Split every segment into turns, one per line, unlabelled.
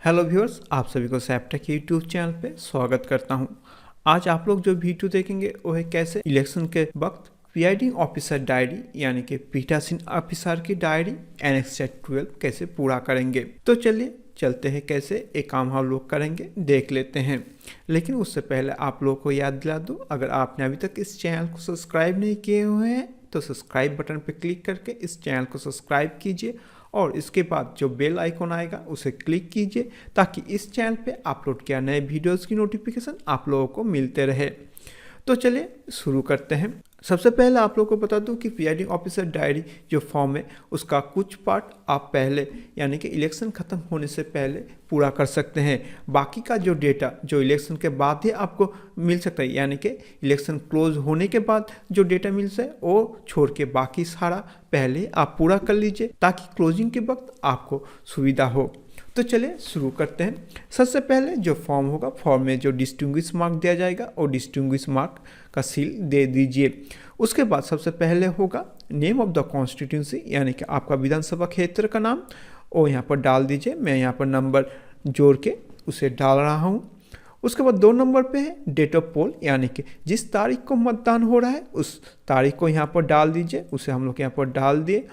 Hello viewers, आप सभी को सैपटेक यूट्यूब चैनल पे स्वागत करता हूं। आज आप लोग जो वीडियो देखेंगे वो है कैसे इलेक्शन के वक्त प्रिजाइडिंग ऑफिसर डायरी यानी कि पीठासीन ऑफिसर की डायरी एनेक्स 12 कैसे पूरा करेंगे। तो चलिए चलते हैं कैसे एक काम हम लोग करेंगे देख लेते हैं। लेकिन उससे पहले आप लोग को याद दिला दूँ, अगर आपने अभी तक इस चैनल को सब्सक्राइब नहीं किए हुए हैं तो सब्सक्राइब बटन पर क्लिक करके इस चैनल को सब्सक्राइब कीजिए और इसके बाद जो बेल आइकॉन आएगा उसे क्लिक कीजिए ताकि इस चैनल पे अपलोड किया नए वीडियोस की नोटिफिकेशन आप लोगों को मिलते रहे। तो चलिए शुरू करते हैं। सबसे पहले आप लोगों को बता दूं कि प्रिजाइडिंग ऑफिसर डायरी जो फॉर्म है उसका कुछ पार्ट आप पहले यानी कि इलेक्शन ख़त्म होने से पहले पूरा कर सकते हैं। बाकी का जो डेटा जो इलेक्शन के बाद ही आपको मिल सकता है यानी कि इलेक्शन क्लोज होने के बाद जो डेटा मिल जाए वो छोड़ के बाकी सारा पहले आप पूरा कर लीजिए ताकि क्लोजिंग के वक्त आपको सुविधा हो। तो चलिए शुरू करते हैं। सबसे पहले जो फॉर्म होगा, फॉर्म में जो डिस्टिंग्विश मार्क दिया जाएगा और डिस्टिंग्विश मार्क का सील दे दीजिए। उसके बाद सबसे पहले होगा नेम ऑफ द कॉन्स्टिट्यूंसी यानी कि आपका विधानसभा क्षेत्र का नाम और यहाँ पर डाल दीजिए। मैं यहाँ पर नंबर जोड़ के उसे डाल रहा हूँ। उसके बाद 2 नंबर पे है डेट ऑफ पोल यानी कि जिस तारीख को मतदान हो रहा है उस तारीख को यहाँ पर डाल दीजिए, उसे हम लोग यहाँ पर डाल दिए।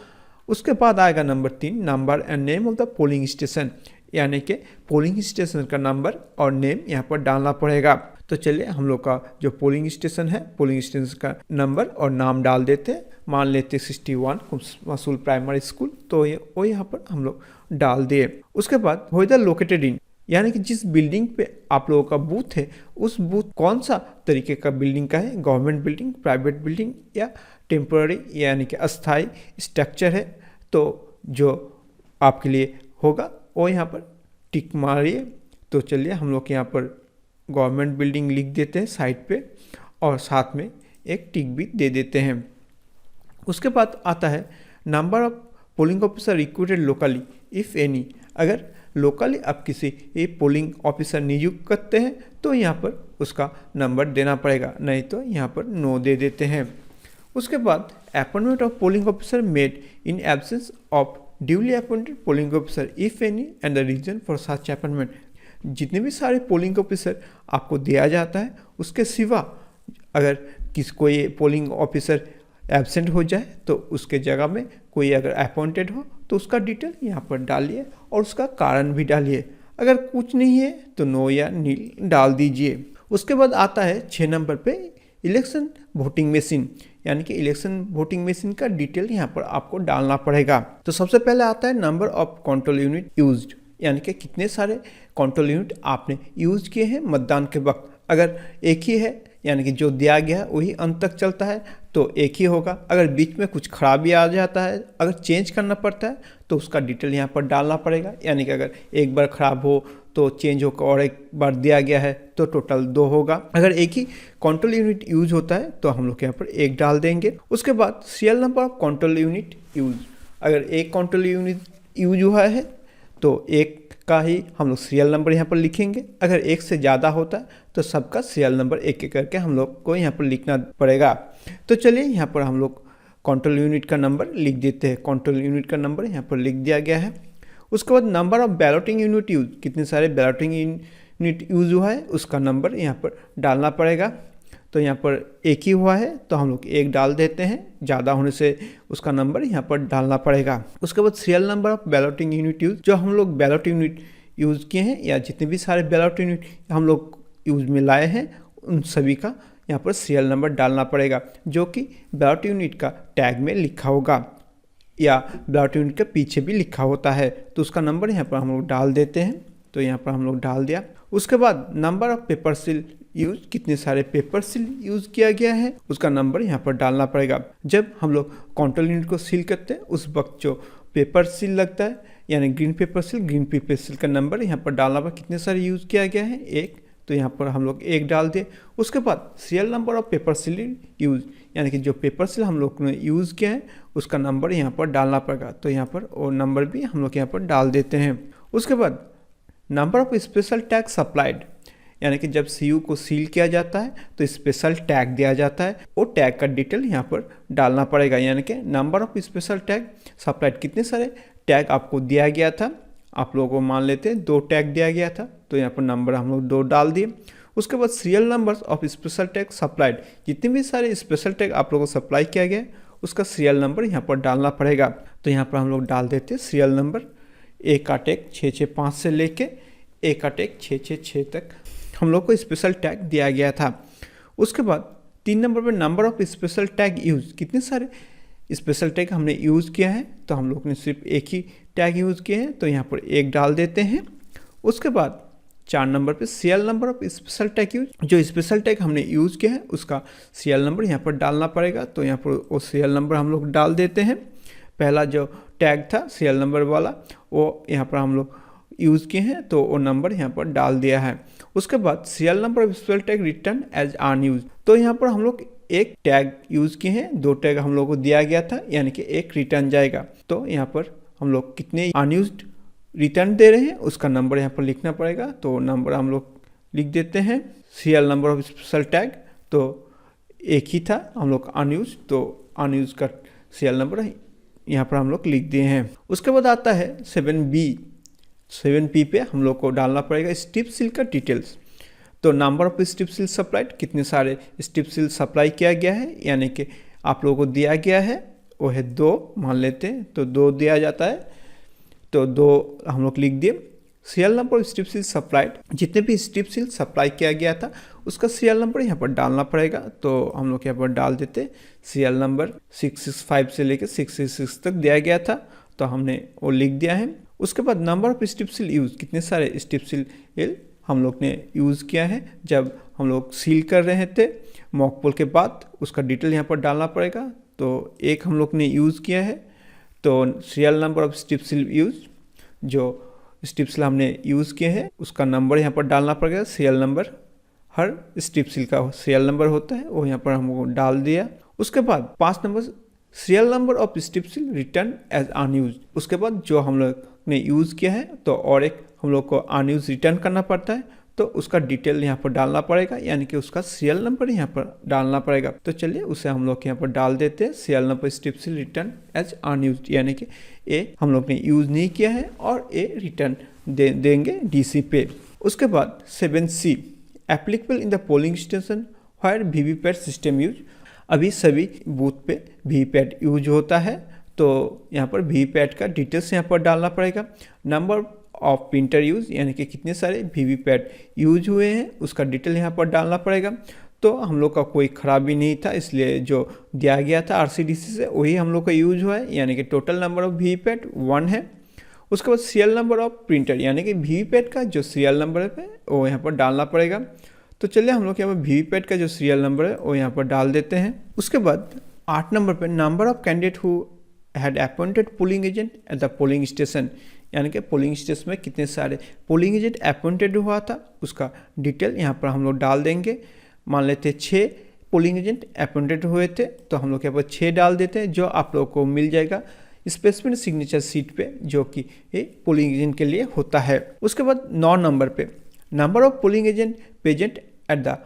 उसके बाद आएगा number 3 number and name of the polling station यानी कि पोलिंग स्टेशन का नंबर और नेम यहाँ पर डालना पड़ेगा। तो चलिए हम लोग का जो पोलिंग स्टेशन है पोलिंग स्टेशन का नंबर और नाम डाल देते हैं। मान लेते 61 मसूल प्राइमरी स्कूल, तो वो यहाँ पर हम लोग डाल दिए। उसके बाद वेदर लोकेटेड इन यानी कि जिस बिल्डिंग पे आप लोगों का बूथ है उस बूथ कौन सा तरीके का बिल्डिंग का है, गवर्नमेंट बिल्डिंग, प्राइवेट बिल्डिंग या टेम्पररी यानी कि अस्थाई स्ट्रक्चर है। तो जो आपके लिए होगा वो यहाँ पर टिक मारिए। तो चलिए हम लोग यहाँ पर गवर्नमेंट बिल्डिंग लिख देते हैं साइड पे और साथ में एक टिक भी दे देते हैं। उसके बाद आता है number of polling officer recruited locally if any. अगर लोकली आप किसी एक पोलिंग ऑफिसर नियुक्त करते हैं तो यहाँ पर उसका नंबर देना पड़ेगा, नहीं तो यहाँ पर नो दे देते हैं। उसके बाद appointment of polling officer made in absence of duly appointed polling officer if any and the reason for such appointment. जितने भी सारे पोलिंग ऑफिसर आपको दिया जाता है उसके सिवा अगर कोई पोलिंग ऑफिसर एब्सेंट हो जाए तो उसके जगह में कोई अगर अपॉइंटेड हो तो उसका डिटेल यहाँ पर डालिए और उसका कारण भी डालिए। अगर कुछ नहीं है तो नो या नील डाल दीजिए। उसके बाद आता है 6 नंबर पे इलेक्शन वोटिंग मशीन यानी कि इलेक्शन वोटिंग मशीन का डिटेल यहाँ पर आपको डालना पड़ेगा। तो सबसे पहले आता है number of control unit used यानी कि कितने सारे कंट्रोल यूनिट आपने यूज किए हैं मतदान के वक्त। अगर एक ही है यानी कि जो दिया गया है वही अंत तक चलता है तो एक ही होगा। अगर बीच में कुछ खराबी आ जाता है, अगर चेंज करना पड़ता है तो उसका डिटेल यहाँ पर डालना पड़ेगा। यानी कि अगर एक बार खराब हो तो चेंज होकर और एक बार दिया गया है तो टोटल 2 होगा। अगर एक ही कंट्रोल यूनिट यूज होता है तो हम लोग यहाँ पर 1 डाल देंगे। उसके बाद serial number of control unit use. अगर एक कंट्रोल यूनिट यूज हुआ है तो एक का ही हम लोग सीरियल नंबर यहाँ पर लिखेंगे। अगर एक से ज़्यादा होता है तो सबका सीरियल नंबर एक एक करके हम लोग को यहाँ पर लिखना पड़ेगा। तो चलिए यहाँ पर हम लोग कंट्रोल यूनिट का नंबर लिख देते हैं। कंट्रोल यूनिट का नंबर यहाँ पर लिख दिया गया है। उसके बाद number of balloting unit use, कितने सारे बैलोटिंग यूनिट यूज हुआ है उसका नंबर यहाँ पर डालना पड़ेगा। तो यहाँ पर एक ही हुआ है तो हम लोग 1 डाल देते हैं, ज़्यादा होने से उसका नंबर यहाँ पर डालना पड़ेगा। उसके बाद serial number of balloting unit use, जो हम लोग बैलोट यूनिट यूज़ किए हैं या जितने भी सारे बैलोट यूनिट हम लोग यूज में लाए हैं उन सभी का यहाँ पर सीरियल नंबर डालना पड़ेगा, जो कि बैलोट यूनिट का टैग में लिखा होगा या बैलोट यूनिट के पीछे भी लिखा होता है। तो उसका नंबर यहाँ पर हम लोग डाल देते हैं। तो यहाँ पर हम लोग डाल दिया। उसके बाद number of paper seal use, कितने सारे पेपर सील यूज किया गया है उसका नंबर यहाँ पर डालना पड़ेगा। जब हम लोग कंट्रोल यूनिट को सील करते हैं उस वक्त जो पेपर सील लगता है यानी ग्रीन पेपर सील का नंबर यहाँ पर डालना पड़ेगा। कितने सारे यूज किया गया है 1, तो यहाँ पर हम लोग 1 डाल दिए। उसके बाद serial number of paper seal use यानी कि जो पेपर सील हम लोग ने यूज़ किया है उसका नंबर यहाँ पर डालना पड़ेगा। तो यहाँ पर वो नंबर भी हम लोग यहाँ पर डाल देते हैं। उसके बाद number of special tag supplied यानी कि जब सीयू को सील किया जाता है तो स्पेशल टैग दिया जाता है, वो टैग का डिटेल यहाँ पर डालना पड़ेगा। यानी कि number of special tag supplied, कितने सारे टैग आपको दिया गया था आप लोगों को मान लेते हैं 2 टैग दिया गया था, तो यहाँ पर नंबर हम लोग 2 डाल दिए। उसके बाद serial numbers of special tag supplied, जितने भी सारे स्पेशल टैग आप लोगों को सप्लाई किया गया है उसका सीरियल नंबर यहाँ पर डालना पड़ेगा। तो यहाँ पर हम लोग डाल देते हैं सीरियल नंबर। ए का टैग 665 से लेके ए का टैग 666 तक हम लोग को स्पेशल टैग दिया गया था। उसके बाद 3 नंबर पर number of special tag use, कितने सारे स्पेशल टैग हमने यूज़ किया है, तो हम लोग ने सिर्फ एक ही टैग यूज़ किए हैं, तो यहाँ पर 1 डाल देते हैं। उसके बाद 4 नंबर पे serial number of special tag use, जो स्पेशल टैग हमने यूज़ किया है उसका सीरियल नंबर यहाँ पर डालना पड़ेगा, तो यहाँ पर वो सीरियल नंबर हम लोग डाल देते हैं। पहला जो टैग था सीरियल नंबर वाला वो यहाँ पर हम लोग यूज़ किए हैं, तो वो नंबर यहाँ पर डाल दिया है। उसके बाद serial number of special tag return as unused, तो यहाँ पर हम लोग एक टैग यूज़ किए हैं, 2 टैग हम लोग को दिया गया था, यानी कि 1 रिटर्न जाएगा। तो यहाँ पर हम लोग कितने अनयूज्ड रिटर्न दे रहे हैं उसका नंबर यहाँ पर लिखना पड़ेगा, तो नंबर हम लोग लिख देते हैं। Serial number of special tag तो 1 ही था हम लोग अनयूज, तो अनयूज का सीरियल नंबर यहाँ पर हम लोग लिख दिए हैं। उसके बाद आता है 7P पे हम लोग को डालना पड़ेगा स्ट्रिप सील का डिटेल्स। तो number of strip seal supplied, कितने सारे स्ट्रिप सील सप्लाई किया गया है, यानी कि आप लोगों को दिया गया है वो है 2 मान लेते हैं, तो 2 दिया जाता है, तो 2 हम लोग लिख दिए। Serial number of strip seal supplied, जितने भी स्ट्रिप सील सप्लाई किया गया था उसका सीरियल नंबर यहाँ पर डालना पड़ेगा, तो हम लोग यहाँ पर डाल देते। सीरियल नंबर 665 से लेकर 666 तक दिया गया था, तो हमने वो लिख दिया है। उसके बाद number of strip seal use, कितने सारे स्ट्रिप सील हम लोग ने यूज़ किया है जब हम लोग सील कर रहे थे मॉक पोल के बाद, उसका डिटेल यहाँ पर डालना पड़ेगा। तो 1 हम लोग ने यूज़ किया है, तो serial number of strip seal use, जो स्ट्रिप सील हमने यूज़ किए हैं उसका नंबर यहाँ पर डालना पड़ेगा। सीरियल नंबर हर स्ट्रिप सील का सीरियल नंबर होता है, वो यहाँ पर हमको डाल दिया। उसके बाद 5 number serial number of strip seal return as unused, उसके बाद जो हम लोग ने यूज़ किया है तो और एक हम लोग को अनयूज रिटर्न करना पड़ता है, तो उसका डिटेल यहाँ पर डालना पड़ेगा, यानी कि उसका सीरियल नंबर यहाँ पर डालना पड़ेगा। तो चलिए उसे हम लोग यहाँ पर डाल देते हैं। Serial number strip seal return as unused, यानी कि ए हम लोग ने यूज़ नहीं किया है और ए रिटर्न देंगे DC पे। उसके बाद 7C applicable in the polling station where VVPAT system use, अभी सभी बूथ पे वीवीपैट यूज होता है, तो यहाँ पर वीवीपैट का डिटेल्स यहाँ पर डालना पड़ेगा। नंबर ऑफ प्रिंटर यूज, यानी कि कितने सारे वीवीपैट यूज हुए हैं उसका डिटेल यहाँ पर डालना पड़ेगा। तो हम लोग का कोई खराबी नहीं था, इसलिए जो दिया गया था RCDC से वही हम लोग का यूज हुआ है, यानी कि टोटल नंबर ऑफ वीवीपैट 1 है। उसके बाद सीरियल नंबर ऑफ प्रिंटर, यानी कि वीवीपैट का जो सीरियल नंबर है वो यहाँ पर डालना पड़ेगा। तो चलिए हम लोग यहाँ पर वीवीपैट का जो सीरियल नंबर है वो यहाँ पर डाल देते हैं। उसके बाद 8 नंबर पर number of candidate who had appointed polling agent at the polling station, यानी कि पोलिंग स्टेशन में कितने सारे पोलिंग एजेंट अपॉइंटेड हुआ था उसका डिटेल यहाँ पर हम लोग डाल देंगे। मान लेते 6 पोलिंग एजेंट अपॉइंटेड हुए थे, तो हम लोग यहाँ पर 6 डाल देते हैं, जो आप लोग को मिल जाएगा स्पेसिफिक सिग्नेचर सीट पे, जो कि ये पोलिंग एजेंट के लिए होता है। उसके बाद 9 नंबर पे number of polling agent present at the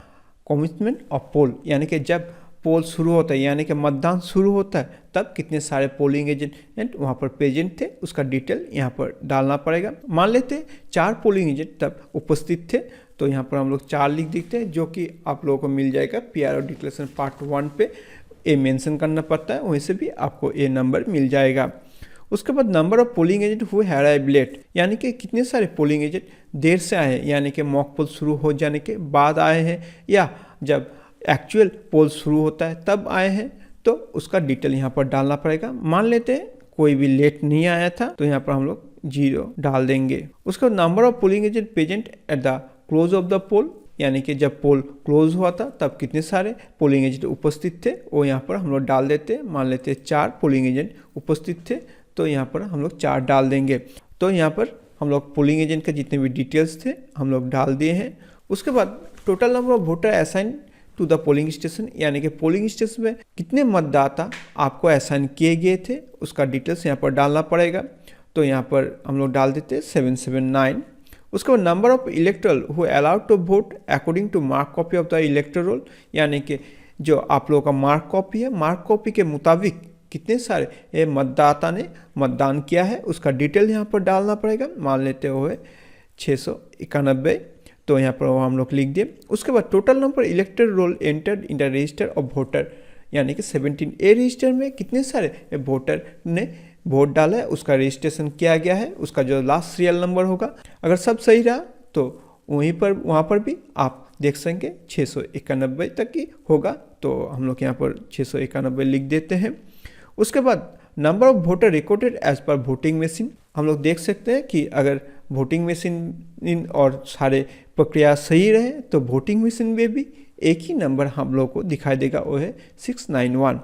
commitment of poll, यानी कि जब पोल शुरू होता है, यानी कि मतदान शुरू होता है, तब कितने सारे पोलिंग एजेंट वहाँ पर प्रेजेंट थे उसका डिटेल यहाँ पर डालना पड़ेगा। मान लेते 4 पोलिंग एजेंट तब उपस्थित थे, तो यहाँ पर हम लोग 4 लिख देते हैं, जो कि आप लोगों को मिल जाएगा PRO डिक्लेरेशन पार्ट 1 पे ए मेंशन करना पड़ता है, वहीं से भी आपको ए नंबर मिल जाएगा। उसके बाद number of polling agent who arrive late, यानी कि कितने सारे पोलिंग एजेंट देर से आए हैं, यानी कि मॉक पोल शुरू हो जाने के बाद आए हैं या जब एक्चुअल पोल शुरू होता है तब आए हैं, तो उसका डिटेल यहाँ पर डालना पड़ेगा। मान लेते हैं कोई भी लेट नहीं आया था, तो यहाँ पर हम लोग 0 डाल देंगे। उसका number of polling agent present at the close of the poll, यानी कि जब पोल क्लोज हुआ था तब कितने सारे पोलिंग एजेंट उपस्थित थे वो यहाँ पर हम लोग डाल देते हैं। मान लेते 4 पोलिंग एजेंट उपस्थित थे, तो यहाँ पर हम लोग 4 डाल देंगे। तो यहाँ पर हम लोग पोलिंग एजेंट के जितने भी डिटेल्स थे हम लोग डाल दिए हैं। उसके बाद total number of voter assign to the polling station, यानी कि पोलिंग स्टेशन में कितने मतदाता आपको असाइन किए गए थे उसका डिटेल्स यहाँ पर डालना पड़ेगा। तो यहाँ पर हम लोग डाल देते हैं 779। उसके बाद number of electoral who allowed to vote according to mark copy of the electoral, यानी कि जो आप लोगों का मार्क कॉपी है, मार्क कॉपी के मुताबिक कितने सारे मतदाता ने मतदान किया है उसका डिटेल यहाँ पर डालना पड़ेगा। मान लेते हुए 691, तो यहाँ पर हम लोग लिख दिए। उसके बाद total number elected roll entered in the register of voter, यानी कि 17A रजिस्टर में कितने सारे वोटर ने वोट डाला है उसका रजिस्ट्रेशन किया गया है, उसका जो लास्ट सीरियल नंबर होगा। अगर सब सही रहा तो वहाँ पर भी आप देख सकेंगे 691 तक की होगा, तो हम लोग यहाँ पर 691 लिख देते हैं। उसके बाद number of voter recorded as per voting machine, हम लोग देख सकते हैं कि अगर वोटिंग मशीन और सारे प्रक्रिया सही रहे तो वोटिंग मशीन में भी एक ही नंबर हम लोग को दिखाई देगा, वो है 691।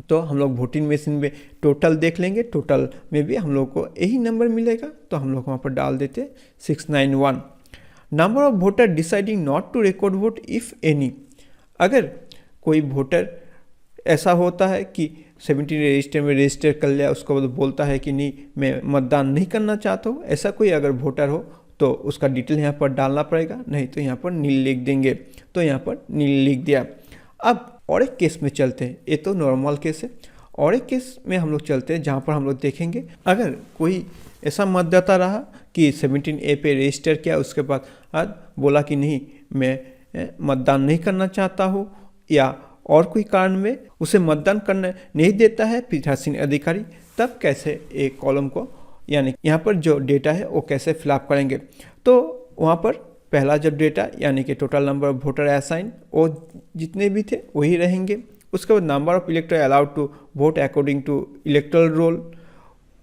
तो हम लोग वोटिंग मशीन में टोटल देख लेंगे, टोटल में भी हम लोग को यही नंबर मिलेगा, तो हम लोग वहाँ पर डाल देते 691। Number of voter deciding not to record vote if any, अगर कोई वोटर ऐसा होता है कि 17 रजिस्टर में रजिस्टर कर लिया, उसको बाद बोलता है कि नहीं मैं मतदान नहीं करना चाहता हूँ, ऐसा कोई अगर वोटर हो तो उसका डिटेल यहाँ पर डालना पड़ेगा, नहीं तो यहाँ पर नील लिख देंगे। तो यहाँ पर नील लिख दिया। अब और एक केस में चलते हैं, ये तो नॉर्मल केस है। और एक केस में हम लोग चलते हैं जहाँ पर हम लोग देखेंगे अगर कोई ऐसा मतदाता रहा कि 17A पे रजिस्टर किया, उसके बाद बोला कि नहीं मैं मतदान नहीं करना चाहता हूँ, या और कोई कारण में उसे मतदान करने नहीं देता है पीठासीन अधिकारी, तब कैसे एक कॉलम को यानी यहाँ पर जो डेटा है वो कैसे फिलअप करेंगे। तो वहाँ पर पहला जब डेटा यानी कि total number of voter assign वो जितने भी थे वही रहेंगे। उसके बाद number of elector allowed to vote according to electoral roll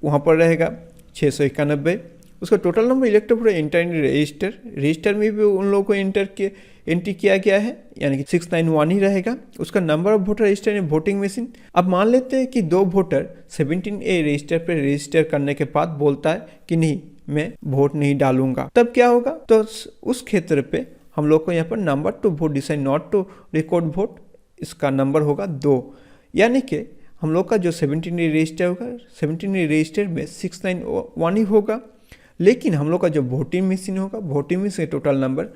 वहाँ पर रहेगा 691। उसका टोटल नंबर इलेक्टर पूरा इंटर इन रजिस्टर में भी उन लोगों को एंट्री किया गया है, यानी कि 691 ही रहेगा। उसका number of voter register in voting machine, अब मान लेते हैं कि दो वोटर 17A रजिस्टर पर रजिस्टर करने के बाद बोलता है कि नहीं मैं वोट नहीं डालूंगा, तब क्या होगा। तो उस क्षेत्र पे हम लोग को यहाँ पर number to vote decide not to record vote, इसका नंबर होगा 2, यानी कि हम लोग का जो 17A रजिस्टर होगा 17A रजिस्टर में 691 ही होगा, लेकिन हम लोग का जो वोटिंग मशीन होगा वोटिंग मशीन टोटल नंबर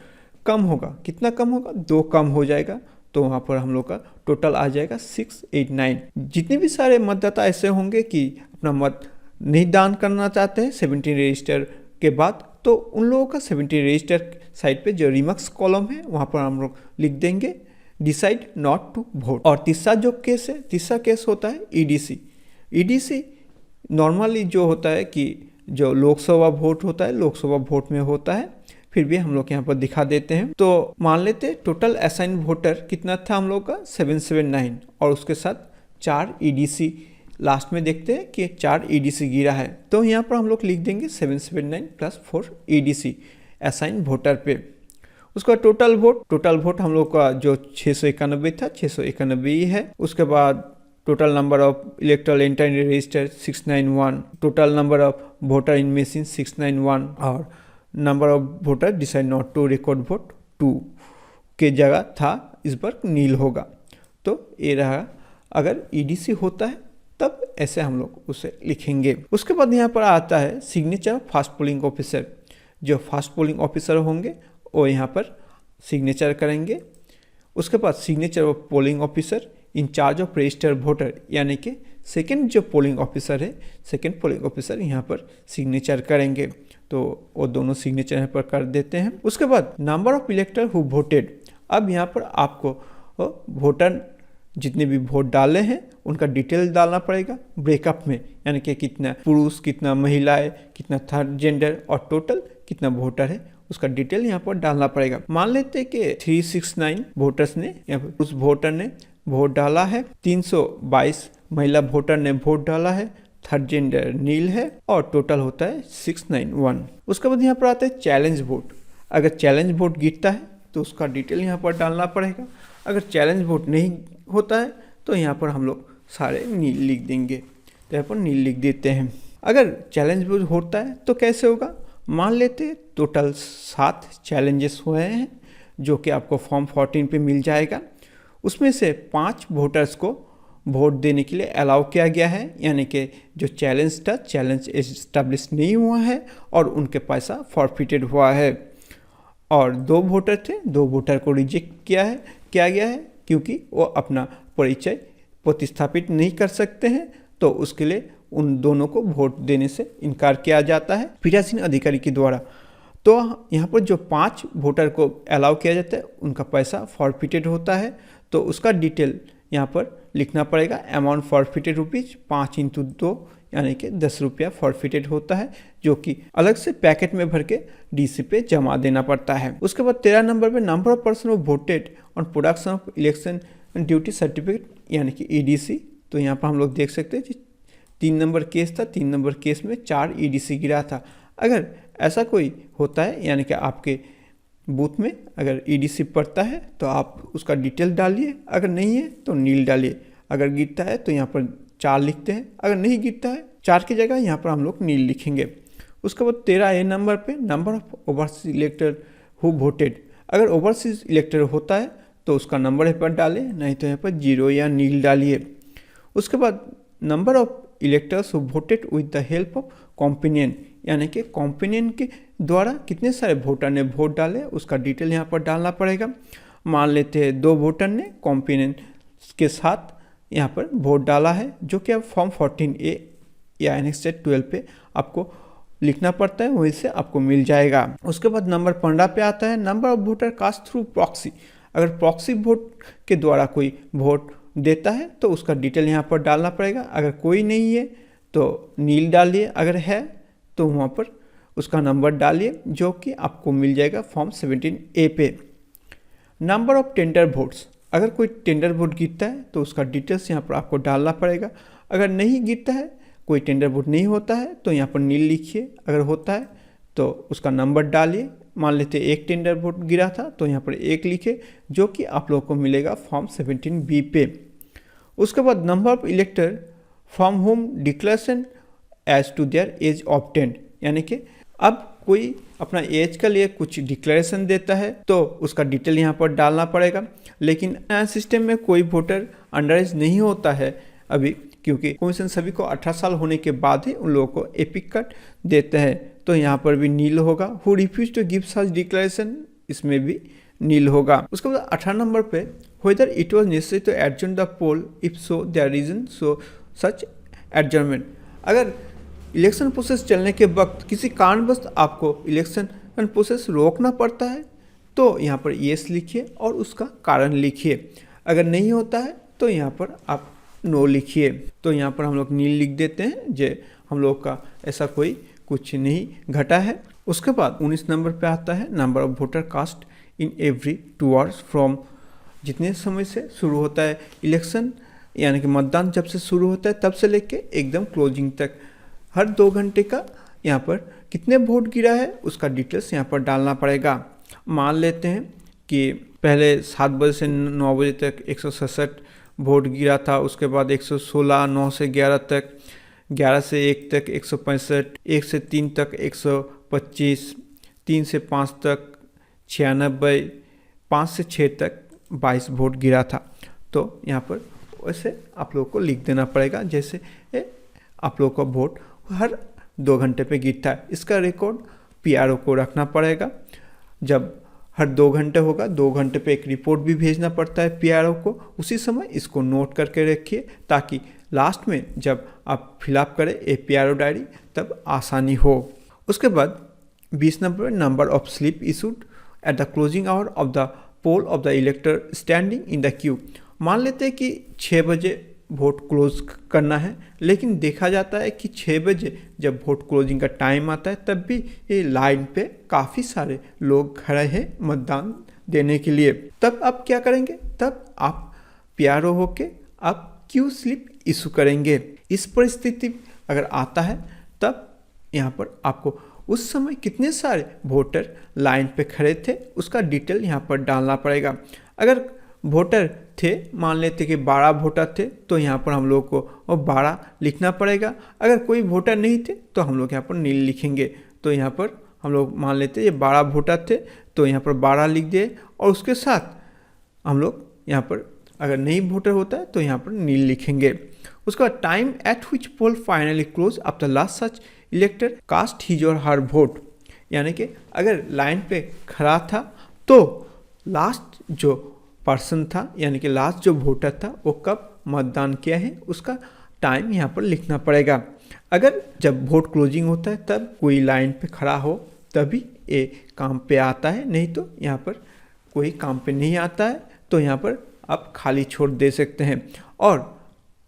कम होगा। कितना कम होगा, 2 कम हो जाएगा, तो वहाँ पर हम लोग का टोटल आ जाएगा 689। जितने भी सारे मतदाता ऐसे होंगे कि अपना मत नहीं दान करना चाहते हैं 17 रजिस्टर के बाद, तो उन लोगों का 17 रजिस्टर साइड पे जो रिमार्क्स कॉलम है वहाँ पर हम लोग लिख देंगे डिसाइड नॉट टू वोट। और तीसरा जो केस है, तीसरा केस होता है ईडीसी। नॉर्मली जो होता है कि जो लोकसभा वोट होता है लोकसभा वोट में होता है, फिर भी हम लोग यहाँ पर दिखा देते हैं। तो मान लेते टोटल असाइन वोटर कितना था हम लोग का 779, और उसके साथ 4 ईडीसी लास्ट में देखते हैं कि 4 ईडीसी गिरा है, तो यहाँ पर हम लोग लिख देंगे 779 + 4 ईडीसी असाइन वोटर पे। उसका टोटल वोट हम लोग का जो 691 था 691 ही है। उसके बाद total number of electoral enter in register 691, total number of voter in machine 691, और number of voter decide not to record vote 2 के जगह था इस बार नील होगा। तो ये रहा, अगर ईडीसी होता है तब ऐसे हम लोग उसे लिखेंगे। उसके बाद यहाँ पर आता है सिग्नेचर फास्ट पोलिंग ऑफिसर। जो फास्ट पोलिंग ऑफिसर होंगे वो यहाँ पर सिग्नेचर करेंगे। उसके बाद signature of polling officer in charge of register voter, यानी कि सेकेंड जो पोलिंग ऑफिसर है सेकेंड पोलिंग ऑफिसर यहाँ पर सिग्नेचर करेंगे, तो वो दोनों सिग्नेचर यहाँ पर कर देते हैं। उसके बाद नंबर ऑफ इलेक्टर हु वोटेड, अब यहाँ पर आपको वोटर जितने भी वोट डाले हैं उनका डिटेल डालना पड़ेगा ब्रेकअप में, यानी कि कितना पुरुष कितना महिलाएं कितना थर्ड जेंडर और टोटल कितना वोटर है उसका डिटेल यहाँ पर डालना पड़ेगा। मान लेते हैं कि 369 वोटर्स ने उस वोटर ने वोट डाला है, 322 महिला वोटर ने वोट डाला है, थर्ड जेंडर नील है, और टोटल होता है 691। उसके बाद यहाँ पर आता है चैलेंज वोट। अगर चैलेंज वोट गिरता है तो उसका डिटेल यहाँ पर डालना पड़ेगा। अगर चैलेंज वोट नहीं होता है तो यहाँ पर हम लोग सारे नील लिख देंगे, तो यहाँ पर नील लिख देते हैं। अगर चैलेंज वोट होता है तो कैसे होगा, मान लेते टोटल 7 चैलेंजेस हुए हैं जो कि आपको फॉर्म 14 पे मिल जाएगा। उसमें से 5 वोटर्स को वोट देने के लिए अलाउ किया गया है, यानी कि जो चैलेंज था चैलेंज एस्टैब्लिश नहीं हुआ है और उनके पैसा फॉरफिटेड हुआ है। और 2 वोटर थे, 2 वोटर को रिजेक्ट किया गया है क्योंकि वो अपना परिचय प्रतिस्थापित नहीं कर सकते हैं तो उसके लिए उन दोनों को वोट देने से इनकार किया जाता है पीठासीन अधिकारी के द्वारा। तो यहाँ पर जो 5 वोटर को अलाउ किया जाता है उनका पैसा फॉरफिटेड होता है, तो उसका डिटेल यहाँ पर लिखना पड़ेगा। अमाउंट फॉरफिटेड ₹5 × 2 यानी कि 10 रुपया फॉरफिटेड होता है, जो कि अलग से पैकेट में भर के डीसी पे जमा देना पड़ता है। उसके बाद 13 नंबर पे number of person voted on production of election duty certificate यानी कि ईडीसी। तो यहाँ पर हम लोग देख सकते हैं कि 3 नंबर केस था, 3 नंबर केस में 4 ईडीसी गिरा था। अगर ऐसा कोई होता है यानी कि आपके बूथ में अगर ईडीसी पड़ता है तो आप उसका डिटेल डालिए, अगर नहीं है तो नील डालिए। अगर गिरता है तो यहाँ पर 4 लिखते हैं, अगर नहीं गिरता है 4 की जगह यहाँ पर हम लोग नील लिखेंगे। उसके बाद 13A नंबर पे number of overseas इलेक्टर who voted. अगर ओवरसीज इलेक्टर होता है तो उसका नंबर यहाँ पर डालें, नहीं तो यहाँ पर 0 या नील डालिए। उसके बाद number of electors who voted with the help of companion यानी कि कॉम्पिनियन के द्वारा कितने सारे वोटर ने वोट डाले उसका डिटेल यहाँ पर डालना पड़ेगा। मान लेते हैं 2 वोटर ने कॉम्पिनियन के साथ यहाँ पर वोट डाला है, जो कि अब फॉर्म 14A या एनेक्स 12 पे आपको लिखना पड़ता है, वहीं से आपको मिल जाएगा। उसके बाद नंबर 15 पे आता है number of voter cast through proxy. अगर प्रॉक्सी वोट के द्वारा कोई वोट देता है तो उसका डिटेल यहाँ पर डालना पड़ेगा। अगर कोई नहीं है तो नील डालिए, अगर है तो वहाँ पर उसका नंबर डालिए, जो कि आपको मिल जाएगा फॉर्म 17A पे। Number of tender votes. अगर कोई टेंडर वोट गिरता है तो उसका डिटेल्स यहाँ पर आपको डालना पड़ेगा। अगर नहीं गिरता है, कोई टेंडर वोट नहीं होता है तो यहाँ पर नील लिखिए, अगर होता है तो उसका नंबर डालिए। मान लेते 1 टेंडर वोट गिरा था तो यहाँ पर 1 लिखे, जो कि आप लोगों को मिलेगा फॉर्म 17B पे। उसके बाद number of elector from home declaration as to their as obtained यानी कि अब कोई अपना एज के लिए कुछ डिक्लेरेशन देता है तो उसका डिटेल यहाँ पर डालना पड़ेगा। लेकिन नया सिस्टम में कोई वोटर अंडर एज नहीं होता है अभी, क्योंकि कमीशन सभी को 18 साल होने के बाद ही उन लोगों को एपिक कार्ड देते हैं, तो यहाँ पर भी नील होगा। Who refuse to give such declaration, इसमें भी नील होगा। उसके बाद 18 नंबर पे whether it was necessary to adjourn the poll, if so there reason so such adjournment. अगर इलेक्शन प्रोसेस चलने के वक्त किसी कारणवश आपको इलेक्शन प्रोसेस रोकना पड़ता है तो यहाँ पर येस लिखिए और उसका कारण लिखिए। अगर नहीं होता है तो यहाँ पर आप नो लिखिए। तो यहाँ पर हम लोग नील लिख देते हैं, जो हम लोग का ऐसा कोई कुछ नहीं घटा है। उसके बाद 19 नंबर पे आता है number of voter cast in every 2 hours from. जितने समय से शुरू होता है इलेक्शन यानी कि मतदान जब से शुरू होता है तब से लेके एकदम क्लोजिंग तक, हर 2 घंटे का यहाँ पर कितने वोट गिरा है उसका डिटेल्स यहाँ पर डालना पड़ेगा। मान लेते हैं कि पहले 7 बजे से 9 बजे तक 167 वोट गिरा था, उसके बाद 116, 9 से 11 तक, 11 से 1 तक 165, 1 से 3 तक 125, 3 से 5 तक 96, 5 से 6 तक 22 वोट गिरा था। तो यहाँ पर वैसे आप लोगों को लिख देना पड़ेगा, जैसे आप लोगों का वोट हर 2 घंटे पे गिरता है। इसका रिकॉर्ड पीआरओ को रखना पड़ेगा। जब हर 2 घंटे होगा, 2 घंटे पे एक रिपोर्ट भी भेजना पड़ता है पीआरओ को, उसी समय इसको नोट करके रखिए ताकि लास्ट में जब आप फिलअप करें पीआरओ डायरी तब आसानी हो। उसके बाद 20 number of slip issued at the closing hour of the poll of the elector standing in the queue. मान लेते हैं कि 6 बजे वोट क्लोज करना है, लेकिन देखा जाता है कि 6 बजे जब वोट क्लोजिंग का टाइम आता है तब भी ये लाइन पे काफ़ी सारे लोग खड़े हैं मतदान देने के लिए। तब आप क्या करेंगे, तब आप पीआरओ होके आप क्यू स्लिप इशू करेंगे। इस परिस्थिति अगर आता है तब यहाँ पर आपको उस समय कितने सारे वोटर लाइन पे खड़े थे उसका डिटेल यहाँ पर डालना पड़ेगा। अगर वोटर थे, मान लेते कि 12 वोटर थे, तो यहाँ पर हम लोग को 12 लिखना पड़ेगा। अगर कोई वोटर नहीं थे तो हम लोग यहाँ पर नील लिखेंगे। तो यहाँ पर हम लोग मान लेते ये 12 वोटर थे तो यहाँ पर 12 लिख दिए, और उसके साथ हम लोग यहाँ पर अगर नहीं वोटर होता है तो यहाँ पर नील लिखेंगे। उसके बाद time at which poll finally close after last such elector cast his or her vote, यानी कि अगर लाइन पे खड़ा था तो लास्ट जो पर्सन था यानी कि लास्ट जो वोटर था वो कब मतदान किया है उसका टाइम यहाँ पर लिखना पड़ेगा। अगर जब वोट क्लोजिंग होता है तब कोई लाइन पे खड़ा हो तभी ये काम पे आता है, नहीं तो यहाँ पर कोई काम पे नहीं आता है, तो यहाँ पर आप खाली छोड़ दे सकते हैं। और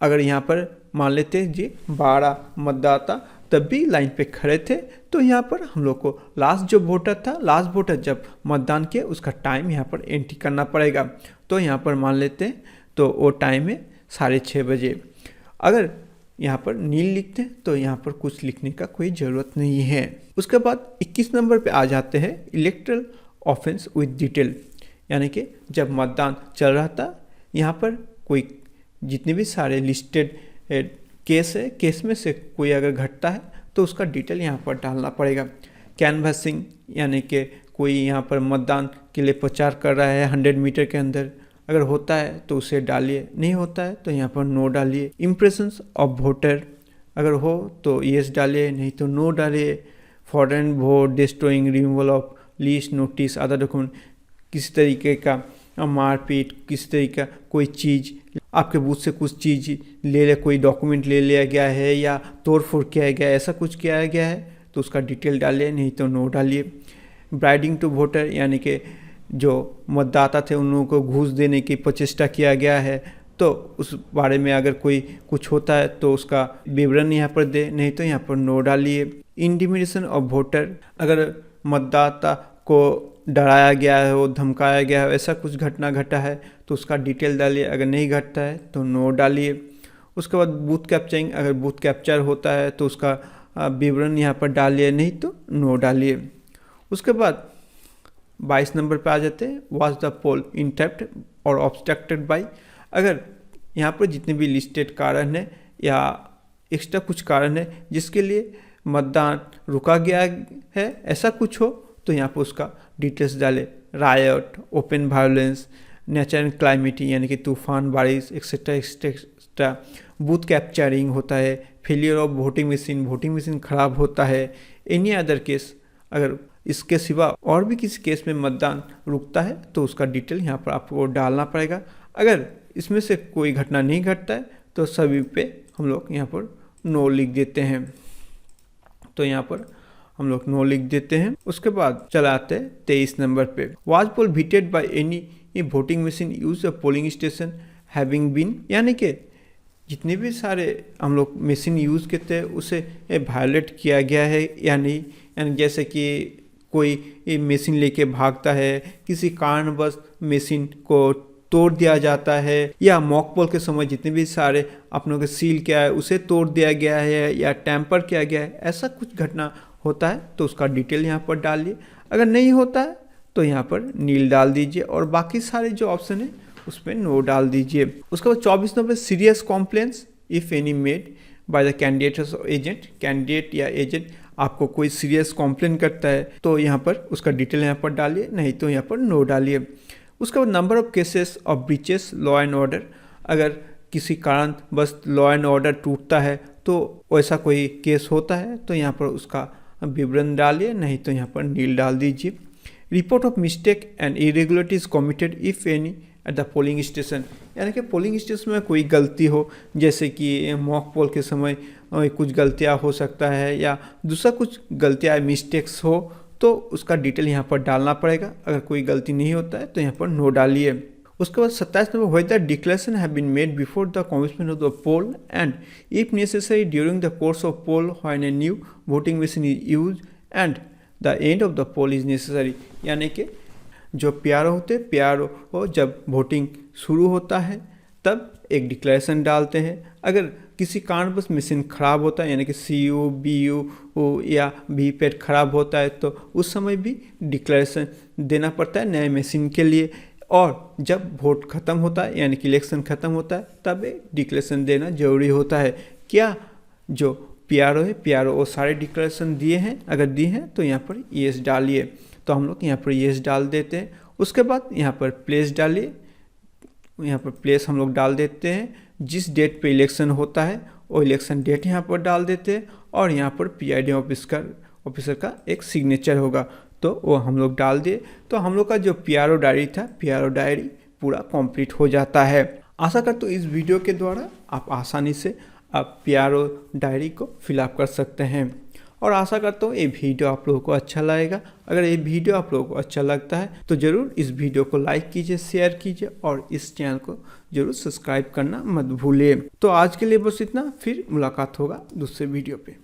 अगर यहाँ पर मान लेते हैं जी 12 मतदाता तब भी लाइन पे खड़े थे, तो यहाँ पर हम लोग को लास्ट जो वोटर था, लास्ट वोटर जब मतदान किया उसका टाइम यहाँ पर एंट्री करना पड़ेगा। तो यहाँ पर मान लेते हैं तो वो टाइम है 6:30 बजे। अगर यहाँ पर नील लिखते हैं तो यहाँ पर कुछ लिखने का कोई ज़रूरत नहीं है। उसके बाद 21 नंबर पे आ जाते हैं इलेक्ट्रल ऑफेंस विद डिटेल, यानी कि जब मतदान चल रहा था यहाँ पर कोई जितने भी सारे लिस्टेड केस है, केस में से कोई अगर घटता है तो उसका डिटेल यहाँ पर डालना पड़ेगा। कैनवसिंग यानी कि कोई यहाँ पर मतदान के लिए प्रचार कर रहा है 100 मीटर के अंदर, अगर होता है तो उसे डालिए, नहीं होता है तो यहाँ पर नो डालिए। इम्प्रेशंस ऑफ वोटर अगर हो तो येस डालिए, नहीं तो नो डालिए। Foreign vote destroying removal of list notice other document, किसी तरीके का मारपीट, किसी तरीके का कोई चीज़ आपके बूथ से कुछ चीज़ कोई डॉक्यूमेंट ले लिया गया है या तोड़ फोड़ किया गया है, ऐसा कुछ किया गया है तो उसका डिटेल डालिए, नहीं तो नो डालिए। ब्राइडिंग टू वोटर यानी कि जो मतदाता थे उन लोगों को घूस देने की प्रचेष्टा किया गया है, तो उस बारे में अगर कोई कुछ होता है तो उसका विवरण यहाँ पर दे, नहीं तो यहाँ पर नो डालिए। इंटिमिडेशन ऑफ वोटर, अगर मतदाता को डराया गया है, वो धमकाया गया है, ऐसा कुछ घटना घटा है तो उसका डिटेल डालिए, अगर नहीं घटता है तो नो डालिए। उसके बाद बूथ कैप्चरिंग, अगर बूथ कैप्चर होता है तो उसका विवरण यहाँ पर डालिए, नहीं तो नो डालिए। उसके बाद 22 नंबर पे आ जाते हैं वॉज द पोल इंटरप्ट और ऑब्स्ट्रक्टेड बाय, अगर यहाँ पर जितने भी लिस्टेड कारण है या एक्स्ट्रा कुछ कारण है जिसके लिए मतदान रुका गया है, ऐसा कुछ हो तो यहाँ पर उसका डिटेल्स डाले। Riot, open violence, nature climate यानी कि तूफान, बारिश एक्सेट्रा एक्सेट्रा। बूथ कैप्चरिंग होता है, फेलियर ऑफ वोटिंग मशीन ख़राब होता है। एनी अदर केस, अगर इसके सिवा और भी किसी केस में मतदान रुकता है तो उसका डिटेल यहाँ पर आपको डालना पड़ेगा। अगर इसमें से कोई घटना नहीं घटता है तो सभी पे हम लोग यहाँ पर नो लिख देते हैं, तो यहाँ पर हम लोग नो लिख देते हैं। उसके बाद चलाते हैं 23 नंबर पे। Was poll vitiated by any voting machine use a polling station having been, यानी कि जितने भी सारे हम लोग मशीन यूज़ करते हैं उसे वायलेट किया गया है या नहीं, यानी जैसे कि कोई मशीन लेके भागता है, किसी कारणवश मशीन को तोड़ दिया जाता है, या मॉक पोल के समय जितने भी सारे अपनों के सील किया है उसे तोड़ दिया गया है या टैंपर किया गया है, ऐसा कुछ घटना होता है तो उसका डिटेल यहाँ पर डालिए। अगर नहीं होता है तो यहाँ पर नील डाल दीजिए और बाकी सारे जो ऑप्शन है उसमें नो डाल दीजिए। उसके बाद 24 number serious complaints if any made by the candidate और एजेंट, कैंडिडेट या एजेंट आपको कोई सीरियस कॉम्प्लेन करता है तो यहाँ पर उसका डिटेल यहाँ पर डालिए, नहीं तो यहाँ पर नो डालिए। उसके बाद number of cases of breaches law and order, अगर किसी कारण बस लॉ एंड ऑर्डर टूटता है तो ऐसा कोई केस होता है तो यहाँ पर उसका विवरण डालिए, नहीं तो यहाँ पर नील डाल दीजिए। Report of mistake and irregularities committed if any at the polling station, यानी कि पोलिंग स्टेशन में कोई गलती हो, जैसे कि मॉक पोल के समय कुछ गलतियां हो सकता है या दूसरा कुछ गलतियां मिस्टेक्स हो तो उसका डिटेल यहाँ पर डालना पड़ेगा। अगर कोई गलती नहीं होता है तो यहाँ पर नो डालिए। उसके बाद 27 number whether declaration have been made before the commencement of the poll and if necessary during the course of poll when a new voting machine is use and the end of the poll is necessary, यानी कि जो PRO होते हैं, PRO जब voting शुरू होता है तब एक डिक्लेरेशन डालते हैं। अगर किसी कारणवश मशीन ख़राब होता है यानी कि CU, BU या वीपैट ख़राब होता है तो उस समय भी डिक्लेरेशन देना पड़ता है नए मशीन के लिए, और जब वोट ख़त्म होता है यानी कि इलेक्शन ख़त्म होता है तब एक डिक्लेरेशन देना ज़रूरी होता है। क्या जो पीआरओ है, पीआरओ वो सारे डिक्लेरेशन दिए हैं, अगर दिए हैं तो यहाँ पर येस डालिए, तो हम लोग यहाँ पर येस डाल देते हैं। उसके बाद यहाँ पर प्लेस डालिए, यहाँ पर प्लेस हम लोग डाल देते हैं, जिस डेट पे इलेक्शन होता है वो इलेक्शन डेट यहाँ पर डाल देते हैं और यहाँ पर PID ऑफिसर का एक सिग्नेचर होगा तो वो हम लोग डाल दिए, तो हम लोग का जो पीआरओ डायरी था, पीआरओ डायरी पूरा कंप्लीट हो जाता है। आशा करता हूँ इस वीडियो के द्वारा आप आसानी से आप PRO डायरी को फिलअप कर सकते हैं और आशा करता हूँ ये वीडियो आप लोगों को अच्छा लगेगा। अगर ये वीडियो आप लोगों को अच्छा लगता है तो ज़रूर इस वीडियो को लाइक कीजिए, शेयर कीजिए और इस चैनल को ज़रूर सब्सक्राइब करना मत भूलिए। तो आज के लिए बस इतना, फिर मुलाकात होगा दूसरे वीडियो पे।